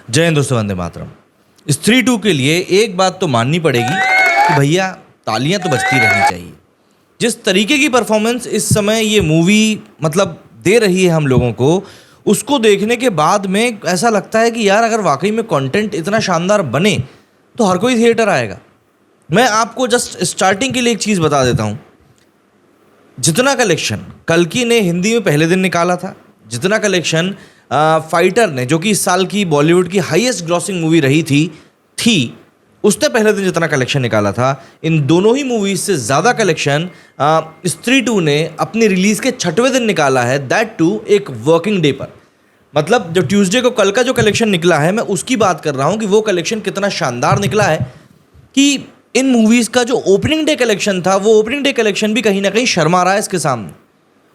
जय हिंद दोस्तों, वंदे मातरम। स्त्री 2 के लिए एक बात तो माननी पड़ेगी कि भैया तालियां तो बजती रहनी चाहिए। जिस तरीके की परफॉर्मेंस इस समय ये मूवी मतलब दे रही है हम लोगों को, उसको देखने के बाद में ऐसा लगता है कि यार अगर वाकई में कंटेंट इतना शानदार बने तो हर कोई थिएटर आएगा। मैं आपको जस्ट स्टार्टिंग के लिए एक चीज़ बता देता हूँ। जितना कलेक्शन कल्कि ने हिंदी में पहले दिन निकाला था, जितना कलेक्शन फाइटर ने, जो कि इस साल की बॉलीवुड की हाईएस्ट ग्रॉसिंग मूवी रही थी उसने पहले दिन जितना कलेक्शन निकाला था, इन दोनों ही मूवीज से ज़्यादा कलेक्शन स्त्री 2 ने अपनी रिलीज़ के 6वें दिन निकाला है, दैट टू एक वर्किंग डे पर। मतलब जो ट्यूसडे को कल का जो कलेक्शन निकला है, मैं उसकी बात कर रहा हूँ कि वो कलेक्शन कितना शानदार निकला है कि इन मूवीज़ का जो ओपनिंग डे कलेक्शन था, वो ओपनिंग डे कलेक्शन भी कहीं ना कहीं शर्मा रहा है इसके सामने।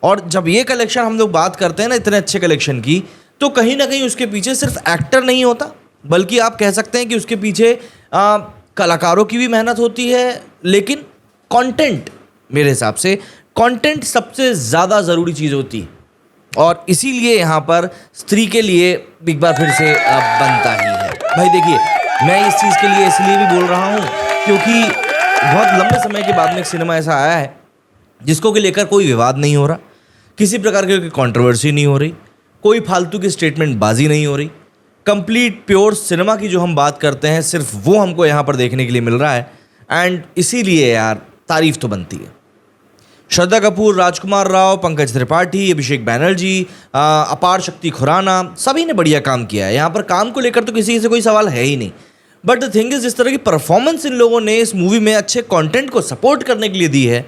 और जब ये कलेक्शन हम लोग बात करते हैं ना इतने अच्छे कलेक्शन की, तो कहीं ना कहीं उसके पीछे सिर्फ एक्टर नहीं होता, बल्कि आप कह सकते हैं कि उसके पीछे कलाकारों की भी मेहनत होती है। लेकिन कंटेंट, मेरे हिसाब से कंटेंट सबसे ज़्यादा ज़रूरी चीज़ होती है, और इसीलिए यहाँ पर स्त्री के लिए एक बार फिर से बनता ही है। भाई देखिए, मैं इस चीज़ के लिए इसलिए भी बोल रहा हूँ क्योंकि बहुत लंबे समय के बाद में एक सिनेमा ऐसा आया है जिसको के लेकर कोई विवाद नहीं हो रहा, किसी प्रकार की कंट्रोवर्सी नहीं हो रही, कोई फालतू की स्टेटमेंट बाजी नहीं हो रही। कंप्लीट प्योर सिनेमा की जो हम बात करते हैं, सिर्फ वो हमको यहाँ पर देखने के लिए मिल रहा है। एंड इसीलिए यार तारीफ तो बनती है। श्रद्धा कपूर, राजकुमार राव, पंकज त्रिपाठी, अभिषेक बैनर्जी, अपार शक्ति खुराना, सभी ने बढ़िया काम किया है। यहाँ पर काम को लेकर तो किसी से कोई सवाल है ही नहीं। बट द थिंग इज, जिस तरह की परफॉर्मेंस इन लोगों ने इस मूवी में अच्छे कंटेंट को सपोर्ट करने के लिए दी है,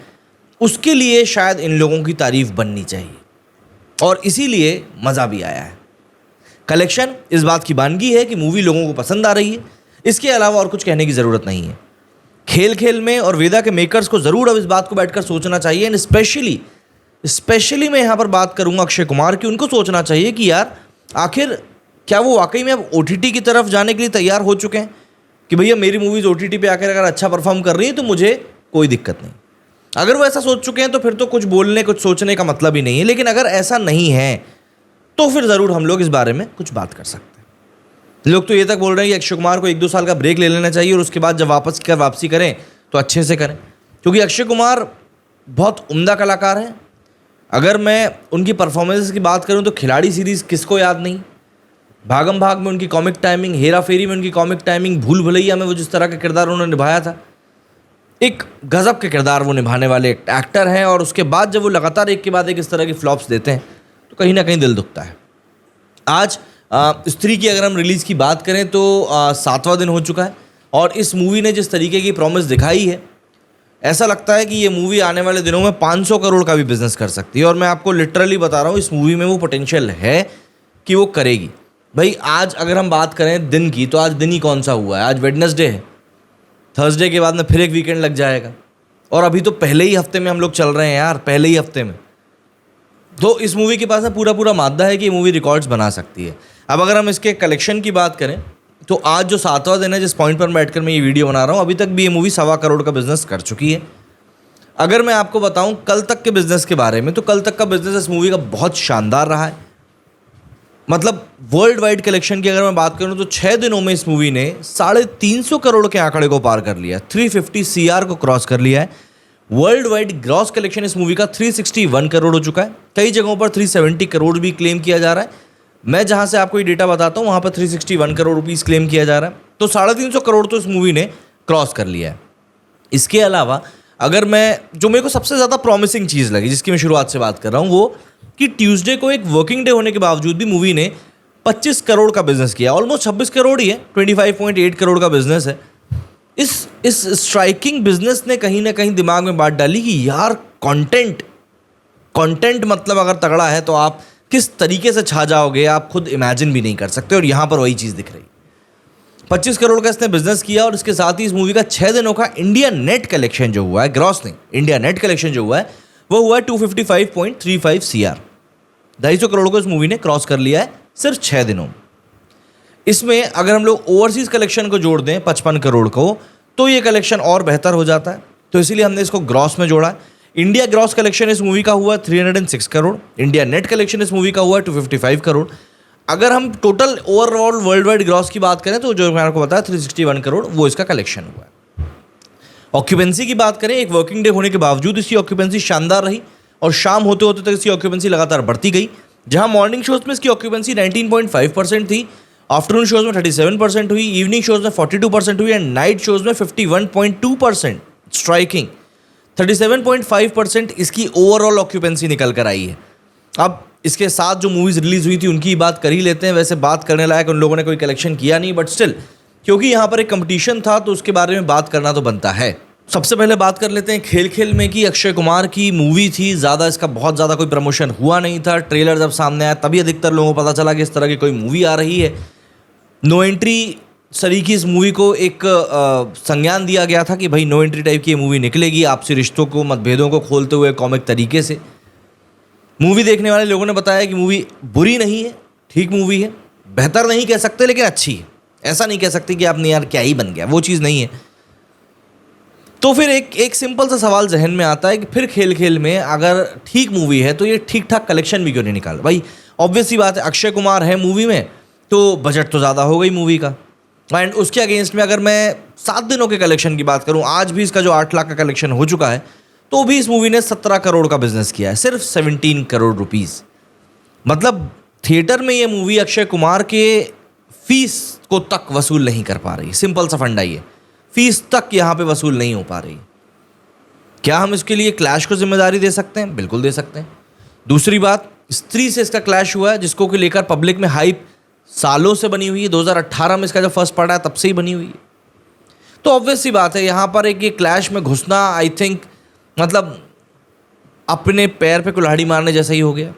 उसके लिए शायद इन लोगों की तारीफ बननी चाहिए, और इसीलिए मज़ा भी आया है। कलेक्शन इस बात की बानगी है कि मूवी लोगों को पसंद आ रही है, इसके अलावा और कुछ कहने की ज़रूरत नहीं है। खेल खेल में और वेदा के मेकर्स को ज़रूर अब इस बात को बैठकर सोचना चाहिए। एंड स्पेशली मैं यहाँ पर बात करूँगा अक्षय कुमार की। उनको सोचना चाहिए कि यार आखिर क्या वो वाकई में अब OTT की तरफ जाने के लिए तैयार हो चुके हैं कि भैया मेरी मूवीज़ OTT पे आकर अगर अच्छा परफॉर्म कर रही है तो मुझे कोई दिक्कत नहीं। अगर वो ऐसा सोच चुके हैं तो फिर तो कुछ बोलने, कुछ सोचने का मतलब ही नहीं है। लेकिन अगर ऐसा नहीं है तो फिर ज़रूर हम लोग इस बारे में कुछ बात कर सकते हैं। लोग तो ये तक बोल रहे हैं कि अक्षय कुमार को 1-2 साल का ब्रेक ले लेना चाहिए और उसके बाद जब वापसी करें तो अच्छे से करें, क्योंकि अक्षय कुमार बहुत उम्दा कलाकार हैं। अगर मैं उनकी परफॉर्मेंस की बात करूं तो खिलाड़ी सीरीज़ किसको याद नहीं, भागम भाग में उनकी कॉमिक टाइमिंग, हेरा फेरी में उनकी कॉमिक टाइमिंग, भूल भुलैया में वो जिस तरह का किरदार उन्होंने निभाया था, एक गज़ब के किरदार वो निभाने वाले एक्टर हैं। और उसके बाद जब वो लगातार एक के बाद एक इस तरह की फ्लॉप्स देते हैं तो कहीं ना कहीं दिल दुखता है। आज स्त्री की अगर हम रिलीज़ की बात करें तो 7वां दिन हो चुका है, और इस मूवी ने जिस तरीके की प्रॉमिस दिखाई है, ऐसा लगता है कि ये मूवी आने वाले दिनों में 500 करोड़ का भी बिजनेस कर सकती है। और मैं आपको लिटरली बता रहा हूँ, इस मूवी में वो पोटेंशियल है कि वो करेगी। भाई आज अगर हम बात करें दिन की, तो आज दिन ही कौन सा हुआ है? आज वेडनेसडे है। थर्सडे के बाद में फिर एक वीकेंड लग जाएगा, और अभी तो पहले ही हफ्ते में हम लोग चल रहे हैं यार, पहले ही हफ्ते में। तो इस मूवी के पास में पूरा मादा है कि ये मूवी रिकॉर्ड्स बना सकती है। अब अगर हम इसके कलेक्शन की बात करें तो आज जो 7वां दिन है, जिस पॉइंट पर बैठकर मैं ये वीडियो बना रहा हूँ, अभी तक भी ये मूवी 1.25 करोड़ का बिजनेस कर चुकी है। अगर मैं आपको बताऊं कल तक के बिजनेस के बारे में, तो कल तक का बिजनेस इस मूवी का बहुत शानदार रहा है। मतलब वर्ल्ड वाइड कलेक्शन की अगर मैं बात करूं तो 6 दिनों में इस मूवी ने 350 करोड़ के आंकड़े को पार कर लिया, 350 CR को क्रॉस कर लिया है। वर्ल्ड वाइड ग्रॉस कलेक्शन इस मूवी का 361 करोड़ हो चुका है। कई जगहों पर 370 करोड़ भी क्लेम किया जा रहा है। मैं जहां से आपको ये डेटा बताता हूं वहां पर 361 करोड़ रुपीस क्लेम किया जा रहा है। तो 350 करोड़ तो इस मूवी ने क्रॉस कर लिया है। इसके अलावा अगर मैं, जो मेरे को सबसे ज़्यादा प्रॉमिसिंग चीज़ लगी, जिसकी मैं शुरुआत से बात कर रहा हूँ, वो कि ट्यूसडे को एक वर्किंग डे होने के बावजूद भी मूवी ने 25 करोड़ का बिजनेस किया। ऑलमोस्ट 26 करोड़ ही है, 25.8 करोड़ का बिजनेस है। इस स्ट्राइकिंग बिजनेस ने कहीं ना कहीं दिमाग में बात डाली कि यार कंटेंट मतलब अगर तगड़ा है तो आप किस तरीके से छा जाओगे, आप खुद इमेजिन भी नहीं कर सकते। और यहाँ पर वही चीज़ दिख रही। 25 करोड़ का इसने बिजनेस किया, और इसके साथ ही इस मूवी का 6 दिनों का इंडिया नेट कलेक्शन जो हुआ है, ग्रॉस नहीं, इंडिया नेट कलेक्शन जो हुआ है, वो हुआ है 255.35 CR। 250 करोड़ को इस मूवी ने क्रॉस कर लिया है सिर्फ 6 दिनों में। इसमें अगर हम लोग ओवरसीज़ कलेक्शन को जोड़ दें 55 करोड़ को, तो ये कलेक्शन और बेहतर हो जाता है। तो इसीलिए हमने इसको ग्रॉस में जोड़ा है। इंडिया ग्रॉस कलेक्शन इस मूवी का हुआ 306 करोड़, इंडिया नेट कलेक्शन इस मूवी का हुआ 255 करोड़। अगर हम total overall world wide gross की बात करें तो जो मैंने आपको बताया 361 करोड़ वो इसका कलेक्शन हुआ है। ऑक्यूपेंसी की बात करें, एक वर्किंग डे होने के बावजूद इसकी ऑक्यूपेंसी शानदार रही और शाम होते होते तक इसकी ऑक्यूपेंसी लगातार बढ़ती गई। जहां मॉर्निंग शोज में इसकी ऑक्यूपेंसी 19.5% थी, आफ्टरनून शोज में 37% हुई, इवनिंग शोज में 42% हुई एंड नाइट शोज में 51.2%। स्ट्राइकिंग 37.5% इसकी ओवरऑल ऑक्यूपेंसी निकल कर आई है। अब इसके साथ जो मूवीज़ रिलीज़ हुई थी उनकी बात कर ही लेते हैं। वैसे बात करने लायक उन लोगों ने कोई कलेक्शन किया नहीं, बट स्टिल क्योंकि यहाँ पर एक कंपटीशन था तो उसके बारे में बात करना तो बनता है। सबसे पहले बात कर लेते हैं खेल खेल में कि अक्षय कुमार की मूवी थी, ज़्यादा इसका बहुत ज़्यादा कोई प्रमोशन हुआ नहीं था। ट्रेलर जब सामने आया तभी अधिकतर लोगों को पता चला कि इस तरह की कोई मूवी आ रही है। नो एंट्री सरीकी इस मूवी को एक संज्ञान दिया गया था कि भाई नो एंट्री टाइप की ये मूवी निकलेगी, आपसी रिश्तों को, मतभेदों को खोलते हुए कॉमिक तरीके से। मूवी देखने वाले लोगों ने बताया कि मूवी बुरी नहीं है, ठीक मूवी है, बेहतर नहीं कह सकते लेकिन अच्छी है। ऐसा नहीं कह सकते कि आपने यार क्या ही बन गया, वो चीज़ नहीं है। तो फिर एक सिंपल सा सवाल जहन में आता है कि फिर खेल खेल में अगर ठीक मूवी है तो ये ठीक ठाक कलेक्शन भी क्यों नहीं निकाल। भाई ऑब्वियस सी बात है, अक्षय कुमार है मूवी में तो बजट तो ज़्यादा हो गई मूवी का। एंड उसके अगेंस्ट में अगर मैं 7 दिनों के कलेक्शन की बात करूं, आज भी इसका जो 8 लाख का कलेक्शन हो चुका है तो भी इस मूवी ने 17 करोड़ का बिजनेस किया है, सिर्फ 17 करोड़ रुपीज़। मतलब थिएटर में ये मूवी अक्षय कुमार के फीस को तक वसूल नहीं कर पा रही। सिंपल सा फंडा ये, फीस तक यहाँ पे वसूल नहीं हो पा रही। क्या हम इसके लिए क्लैश को जिम्मेदारी दे सकते हैं? बिल्कुल दे सकते हैं। दूसरी बात, स्त्री से इसका क्लैश हुआ है जिसको कि लेकर पब्लिक में हाइप सालों से बनी हुई है। 2018 में इसका जब फर्स्ट पार्ट आया तब से ही बनी हुई है। तो ऑब्वियस सी बात है यहाँ पर एक ये क्लैश में घुसना आई थिंक मतलब अपने पैर पे कुल्हाड़ी मारने जैसा ही हो गया।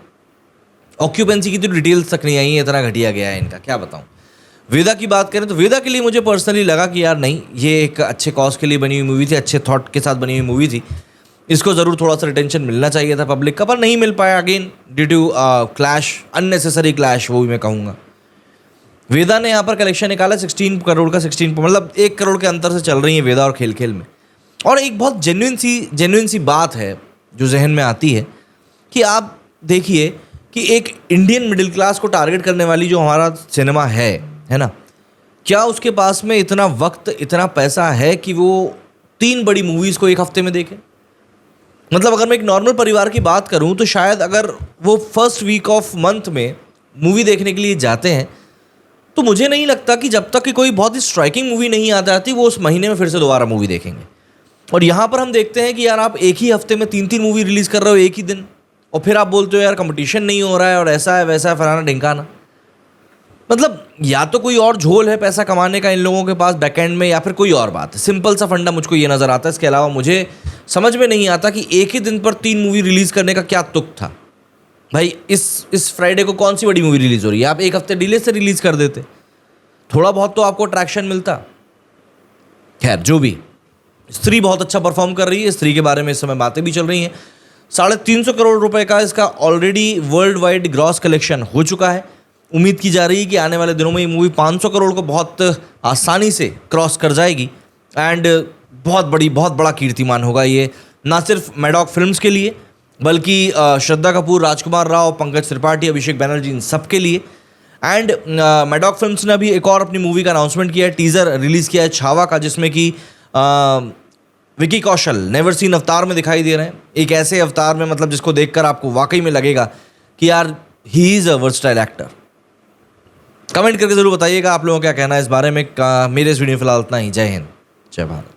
ऑक्यूपेंसी की तो डिटेल्स तक नहीं आई है, इतना घटिया गया है इनका, क्या बताऊँ। वेदा की बात करें तो वेदा के लिए मुझे पर्सनली लगा कि यार नहीं, ये एक अच्छे कॉज के लिए बनी हुई मूवी थी, अच्छे थॉट के साथ बनी हुई मूवी थी, इसको ज़रूर थोड़ा सा रिटेंशन मिलना चाहिए था पब्लिक का, पर नहीं मिल पाया। Again due to clash, unnecessary clash वो भी मैं कहूँगा। वेदा ने यहाँ पर कलेक्शन निकाला 16 करोड़ का, 16 मतलब 1 करोड़ के अंतर से चल रही है वेदा और खेल खेल में। और एक बहुत जेन्युइन सी बात है जो जहन में आती है कि आप देखिए कि एक इंडियन मिडिल क्लास को टारगेट करने वाली जो हमारा सिनेमा है ना, क्या उसके पास में इतना वक्त, इतना पैसा है कि वो 3 बड़ी मूवीज़ को एक हफ्ते में देखे? मतलब अगर मैं एक नॉर्मल परिवार की बात करूं तो शायद अगर वो फर्स्ट वीक ऑफ मंथ में मूवी देखने के लिए जाते हैं तो मुझे नहीं लगता कि जब तक कि कोई बहुत ही स्ट्राइकिंग मूवी नहीं आ जाती वो उस महीने में फिर से दोबारा मूवी देखेंगे। और यहाँ पर हम देखते हैं कि यार आप एक ही हफ्ते में 3-3 मूवी रिलीज़ कर रहे हो एक ही दिन, और फिर आप बोलते हो यार कंपटीशन नहीं हो रहा है और ऐसा है वैसा है फलाना ढिंकाना। मतलब या तो कोई और झोल है पैसा कमाने का इन लोगों के पास बैकएंड में, या फिर कोई और बात है। सिंपल सा फंडा मुझको ये नज़र आता है। इसके अलावा मुझे समझ में नहीं आता कि एक ही दिन पर 3 मूवी रिलीज़ करने का क्या तुक था। भाई इस फ्राइडे को कौन सी बड़ी मूवी रिलीज़ हो रही है, आप एक हफ्ते डिले से रिलीज़ कर देते, थोड़ा बहुत तो आपको ट्रैक्शन मिलता। खैर जो भी, स्त्री बहुत अच्छा परफॉर्म कर रही है। स्त्री के बारे में इस समय बातें भी चल रही हैं। 350 करोड़ रुपए का इसका already world wide gross collection हो चुका है। उम्मीद की जा रही है कि आने वाले दिनों में ये मूवी 500 करोड़ को बहुत आसानी से क्रॉस कर जाएगी एंड बहुत बड़ा कीर्तिमान होगा ये, ना सिर्फ मैडॉक फिल्म्स के लिए बल्कि श्रद्धा कपूर, राजकुमार राव, पंकज त्रिपाठी, अभिषेक बैनर्जी, इन सब के लिए। एंड मैडॉक फिल्म्स ने अभी एक और अपनी मूवी का अनाउंसमेंट किया है, टीज़र रिलीज़ किया है छावा का, जिसमें कि विकी कौशल नेवर सीन अवतार में दिखाई दे रहे हैं। एक ऐसे अवतार में मतलब जिसको देखकर आपको वाकई में लगेगा कि यार he is a versatile actor. Comment करके ज़रूर बताइएगा आप लोगों का क्या कहना है इस बारे में। मेरे इस वीडियो फिलहाल इतना ही। जय हिंद, जय भारत।